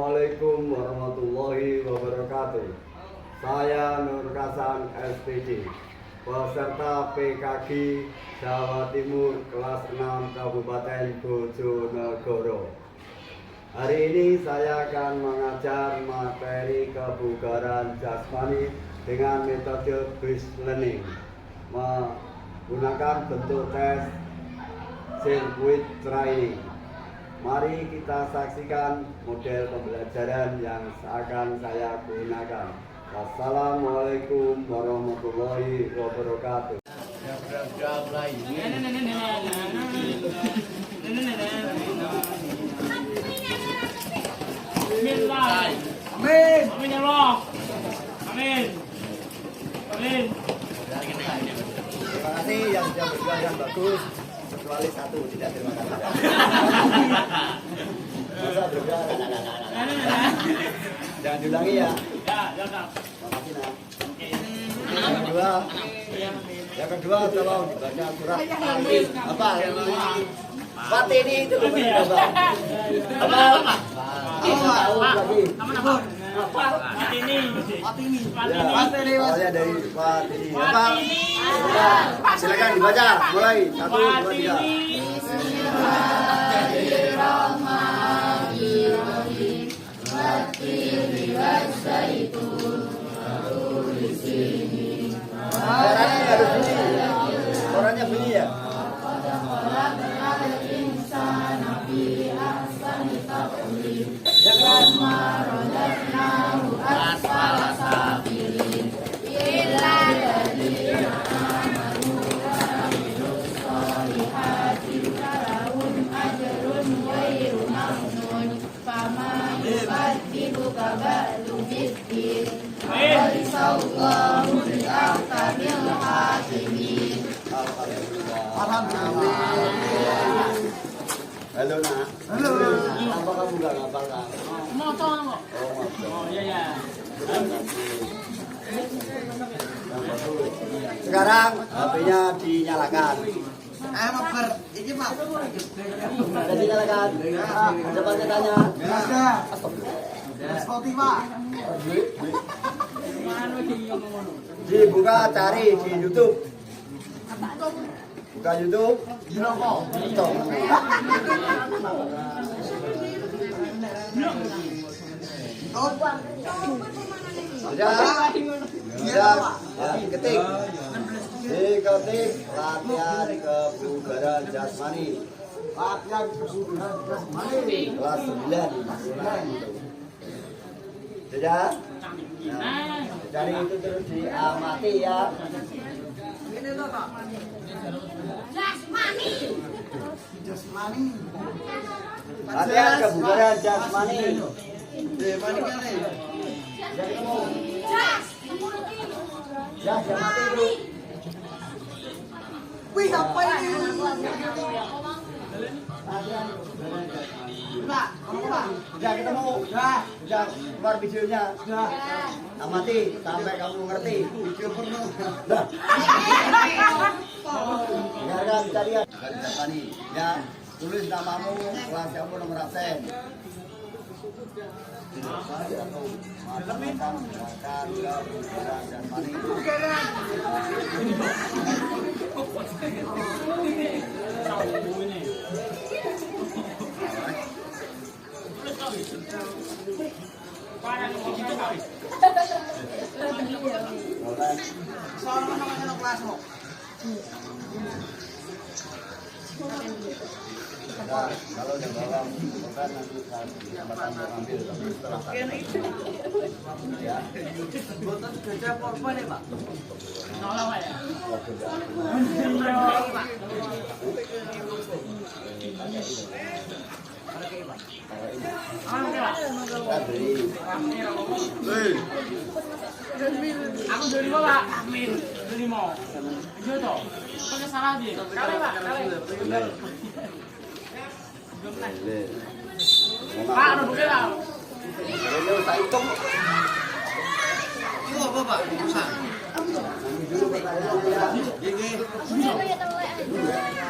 Assalamualaikum warahmatullahi wabarakatuh. Saya Nur Hasan SPD, peserta PKG Jawa Timur kelas 6 Kabupaten Bojonegoro. Hari ini saya akan mengajar materi kebugaran jasmani dengan metode based learning menggunakan bentuk tes sirkuit training. Mari kita saksikan model pembelajaran yang akan saya gunakan. Wassalamualaikum warahmatullahi wabarakatuh. Amin. Amin ya Allah. Amin. Amin. Terima kasih yang sudah berjuang yang bagus. Kecuali satu tidak terima kasih. Masa berjuang? Jangan diulangi ya. Ya, jangan. Makasih nak. Yang kedua tolong dibaca surat apa? Fatini itu apa? Apa? Tahu lagi. Fatini. Fatini. Awalnya dari Fatini. Apa? Silakan dibaca. Mulai 1, 2, 3. Suaranya bunyi ya? Halo nak. Halo. Apa kamu nggak ngapal nak? Motor kok. Oh iya ya. Sekarang HP-nya dinyalakan. Mabar, ini Pak. Sudah dinyalakan. Coba saya tanya. Ada. Spotify Pak. Dibuka cari di YouTube. Buka YouTube. Stop. Sudah, ketik. Diketik latihan kebugaran jasmani. Latihan kebugaran jasmani. Kelas 9. Sudah? Nah, dari itu terus diamati ya. Jasmani. Latihan kebugaran jasmani. Ya, mati dulu. Wih, apa ini? Pak, Pak. Sudah ketemu? Sudah keluar videonya? Sudah. Amati sampai kamu ngerti. Video penuh. Dah. Dengarkan carian. Jasmani. Ya, tulis namamu, kelas kamu, nomor absen. Soalnya kelas kok. Nah, kalau yang bawa bukan nanti kesempatan mau ambil tapi setelah ya. Boten gajah apa nih Pak? Nolong Pak ya. Aku 25 Pak. Amin. 25. Iya toh. Pakai salah dia. Kali Pak, kali. Pak, udah buka lah. Ini usah hitung. Itu apa Pak? Usah. Dulu pertanyaannya. Ini.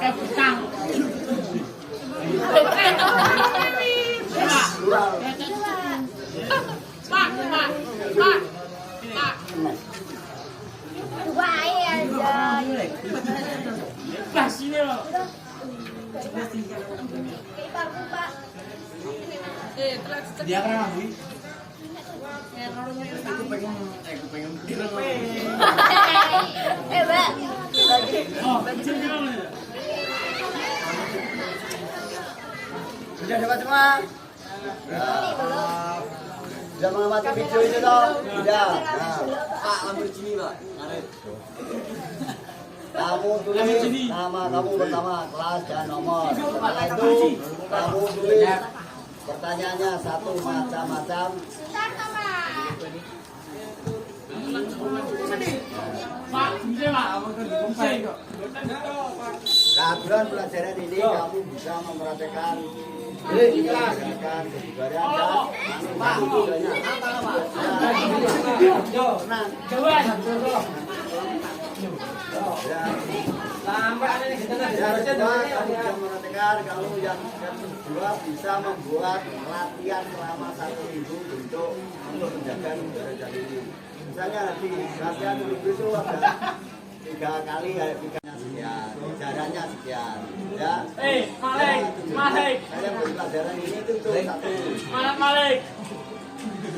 Kayak pisang. Plural. Dua air aja. Pas ini loh. Pak. Dia kan lagi. Mbak. Oh, kecil gimana? Sudah dapat semua? Sudah mengamati video itu toh? Sudah. Nah, Pak, Lamborghini, Pak. Ngaret. kamu tulis nama kamu pertama, kelas dan nomor. Setelah itu kamu tulis pertanyaannya satu macam-macam. Pak, bisa Pak? Bisa kok. Kehadiran pelajaran ini kamu bisa mempraktekkan gerakan kebugaran dan budaya. Jawaban. Yang kedua, kamu bisa mempraktekkan kalau yang kedua bisa membuat latihan selama 1 minggu untuk menjaga budaya ini. Misalnya di latihan minggu itu ada 3 kali, 3-nya sekian, jaraknya sekian, ya. Malik. Kalian beri pelajaran ini itu untuk 1. Malik.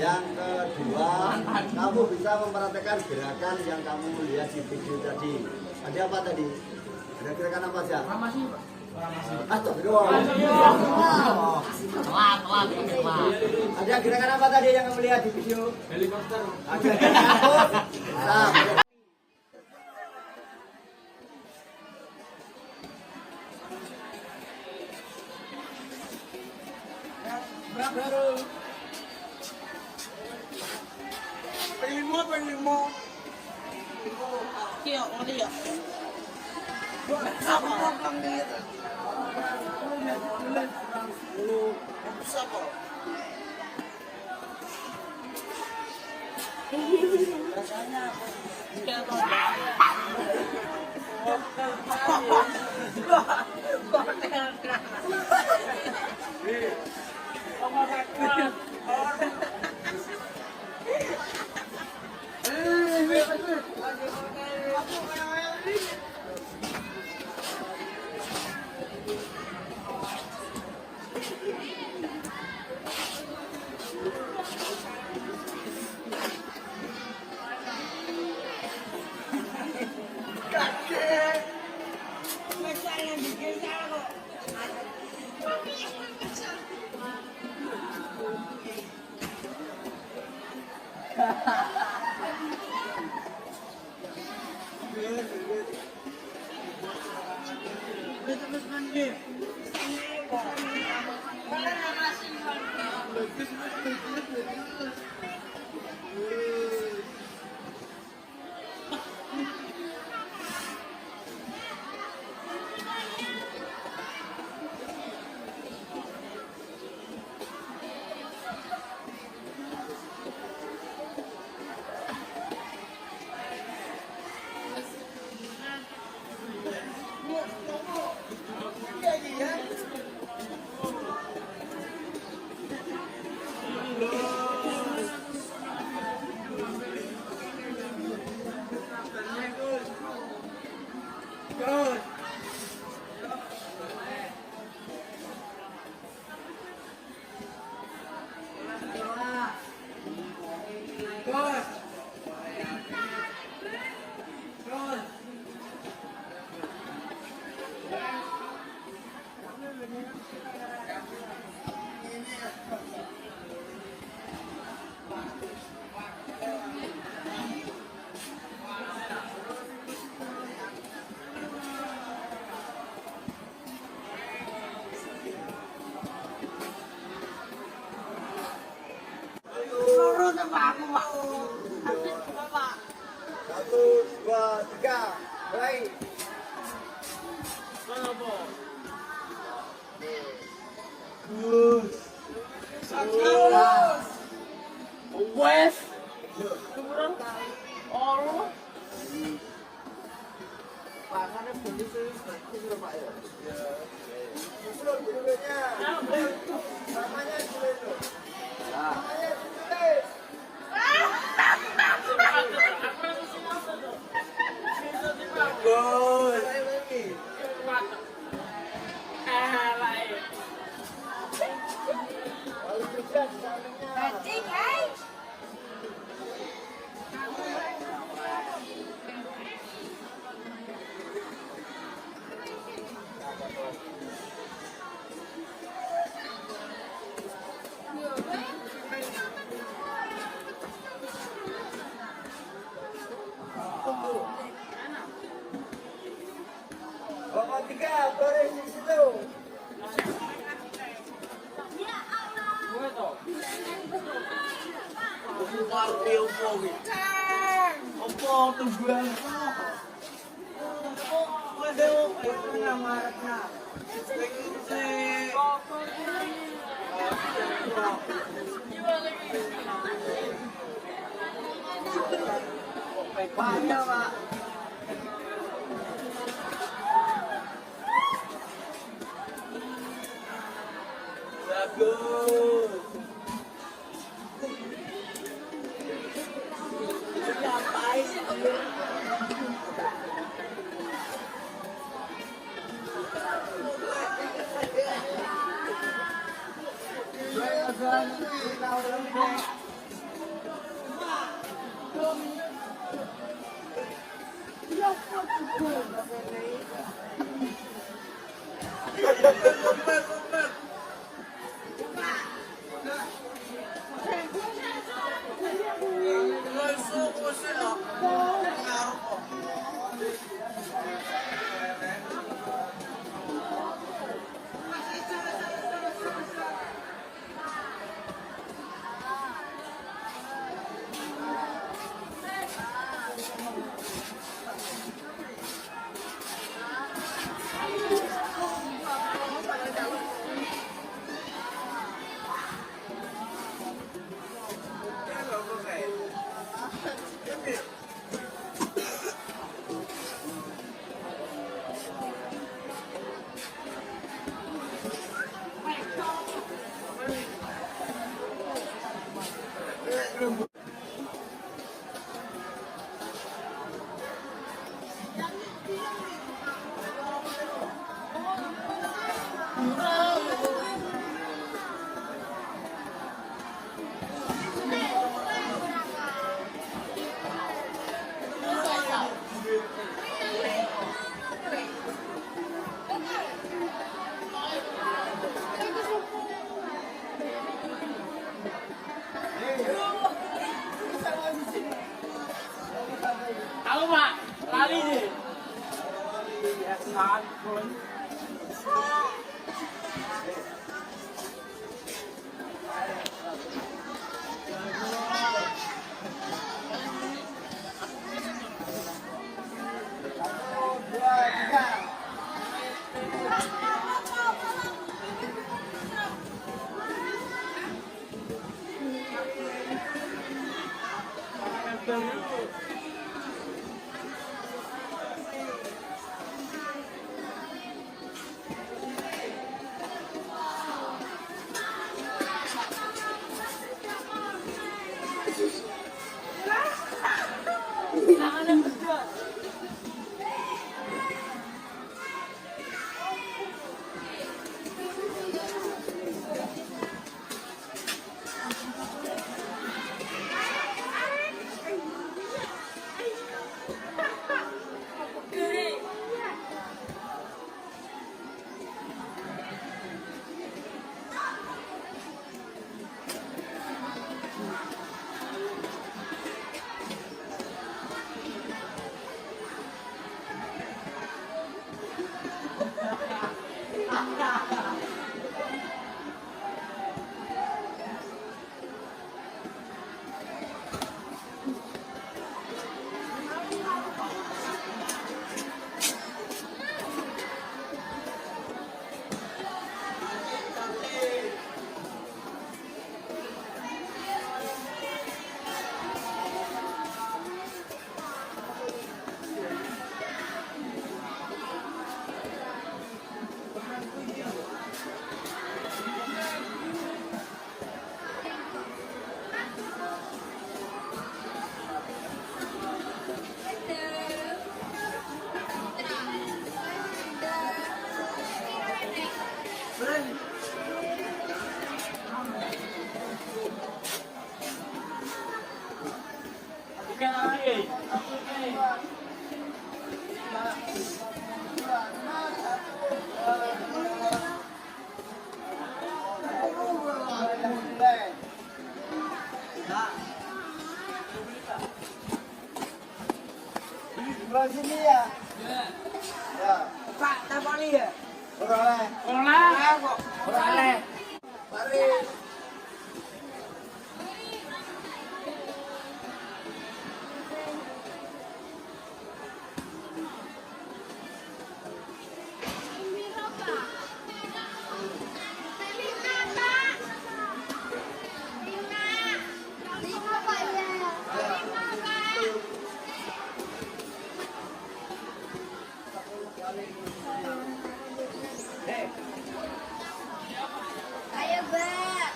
Yang kedua, kamu bisa mempraktekkan gerakan yang kamu lihat di video tadi. Ada apa tadi? Ada gerakan apa saja? Masih, Pak. Astagfirullah. Ada gerakan apa tadi yang kamu lihat di video? Helikopter. Ada gerakan. Nah, Penglima. Kio, mau dia. Apa orang dia? Siapa? Rasanya Satu, dua, tiga, mulai. Wes. Kemudian Allah. Pangannya boleh sih, itu Pak ya. Usul gurunya. Namanya dulu itu. Namanya dulu. Bajing, hai. Bapak tiga, goreng di situ. Gue tuh. Party opo iki? Opo tungguan? Waduh, ayo ngamarna. Banyak, Pak. Bagus. Ngapain sih? Halo Pak, lari nih. Ya kan, Kayak lagi. Sebelah sini ya. Ya, Pak, taponi ya. beroleh. Olah. Kok. Oleh. Mari. Ayo, Mbak.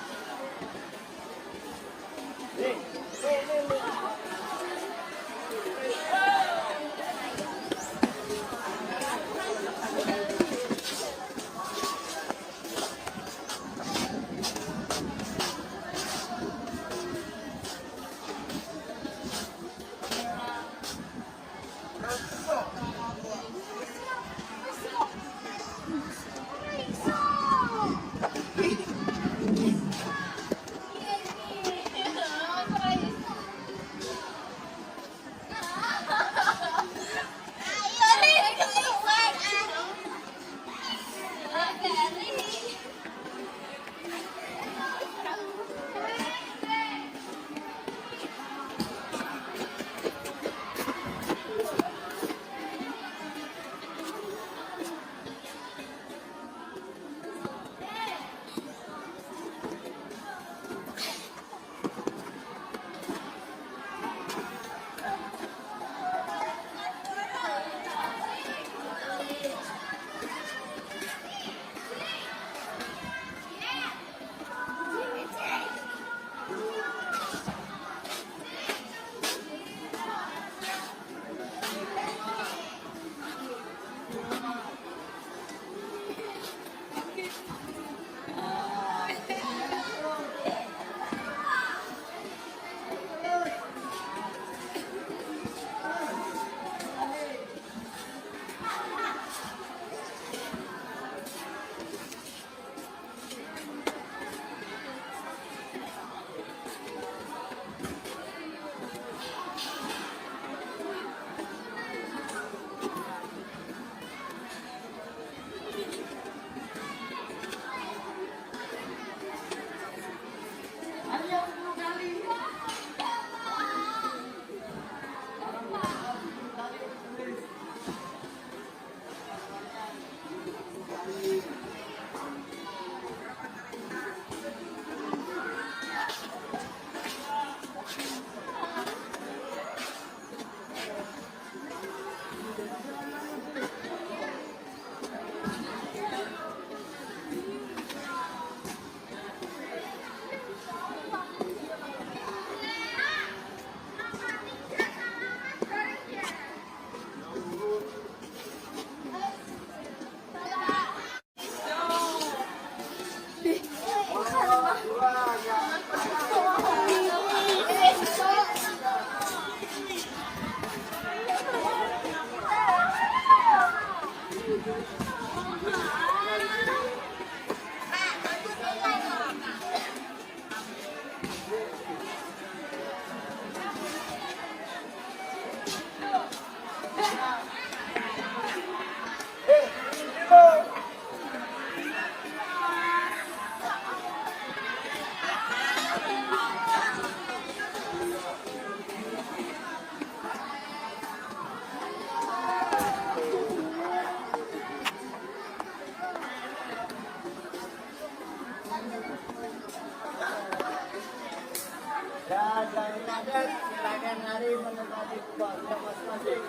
Dan yang ada silakan hari menempati keluarga masing-masing.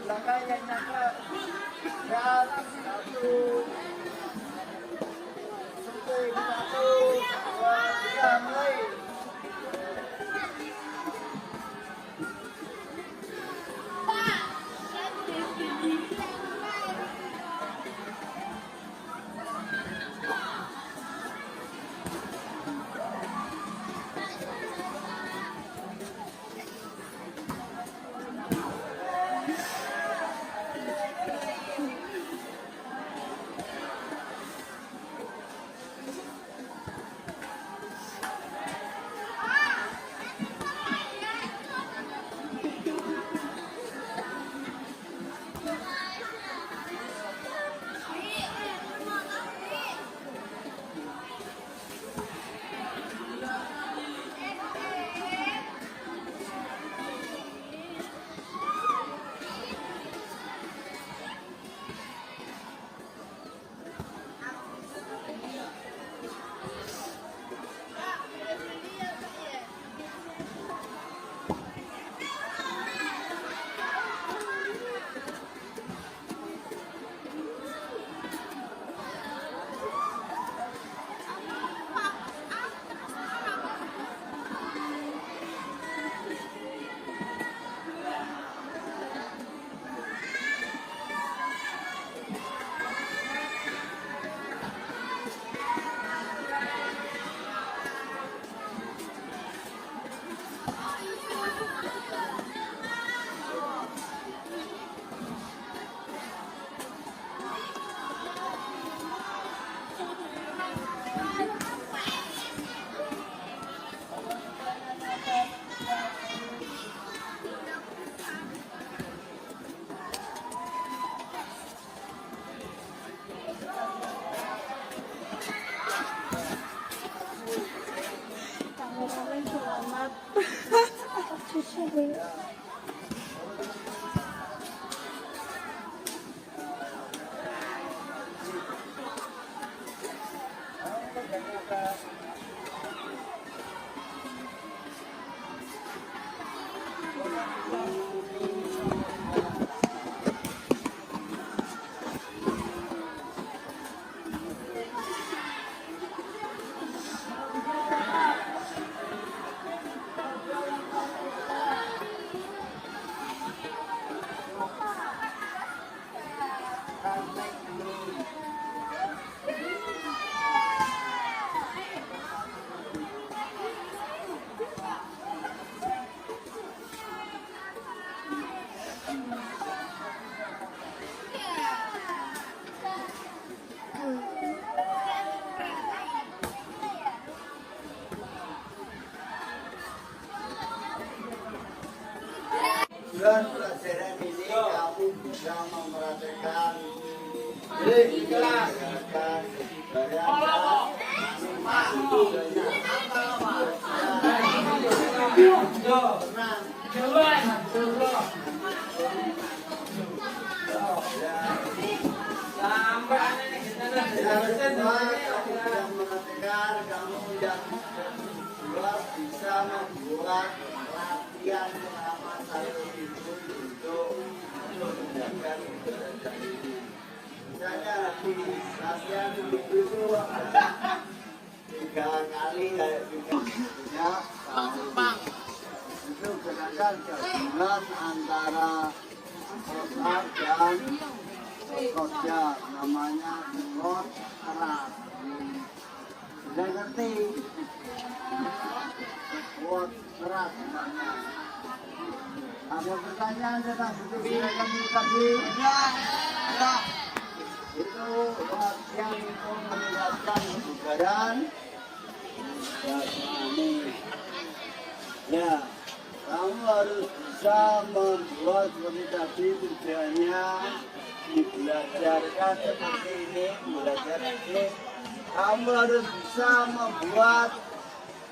Belakang yang nyata. Dan satu. Satu, dua, Bulan pelajaran ini kamu bisa mempraktekkan kamu yang bisa membuat latihan selama 1 minggu untuk menjaga derajat diri. Misalnya di latihan seminggu itu 3 kali kayak ya, itu gerakan gabungan antara otot dan ototnya, namanya otot keras. Sudah ngerti? Otot keras namanya. Ada pertanyaan tentang gerakan ini tadi? Ya. Itu latihan untuk meningkatkan kebugaran. Ya, kamu harus bisa membuat seperti tadi tujuannya dibelajarkan seperti ini, belajar ini. Kamu harus bisa membuat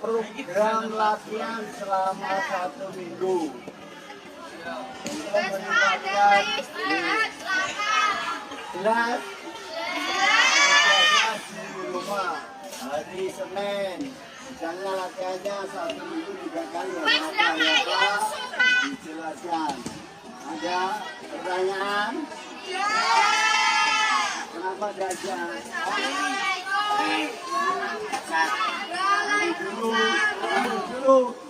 program latihan selama 1 minggu. Untuk meningkatkan jelas di rumah hari Senin. Misalnya latihannya 1 minggu 3 kali. Dijelaskan. Ada pertanyaan? Kenapa diajak? Dulu.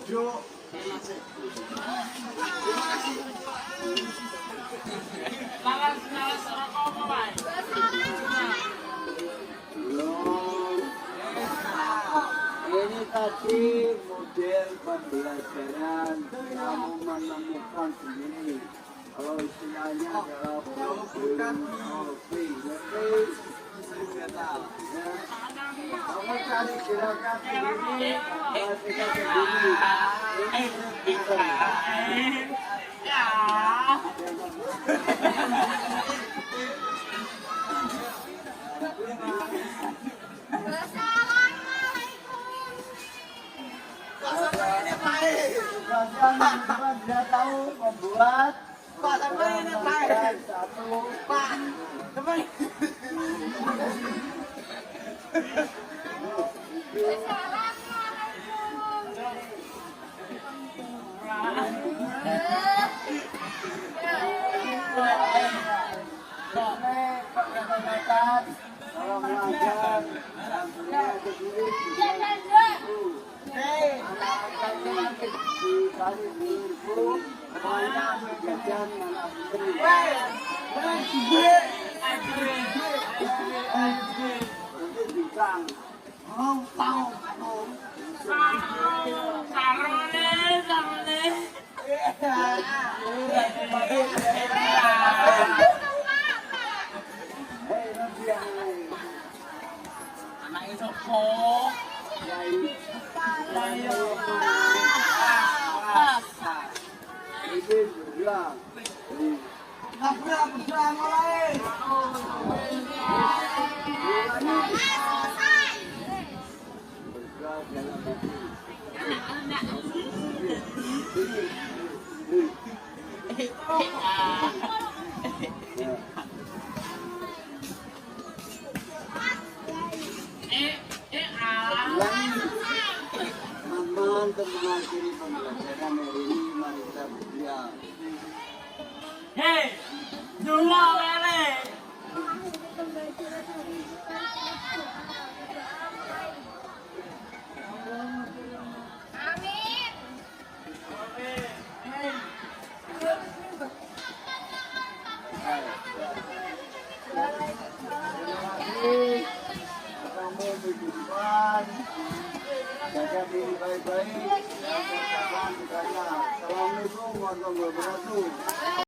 Ini tadi model pembelajaran kamu menemukan sendiri. Kalau istilahnya adalah kopi. Kamu cari gerakan sendiri, perhatikan sendiri. Tugasnya dia tahu membuat satu Teman-teman untuk mengakhiri pembelajaran hari ini, mari kita berdiam. Hei, dua lele. Amin. Kamu kehidupan, jaga diri baik-baik. Assalamualaikum warahmatullahi wabarakatuh.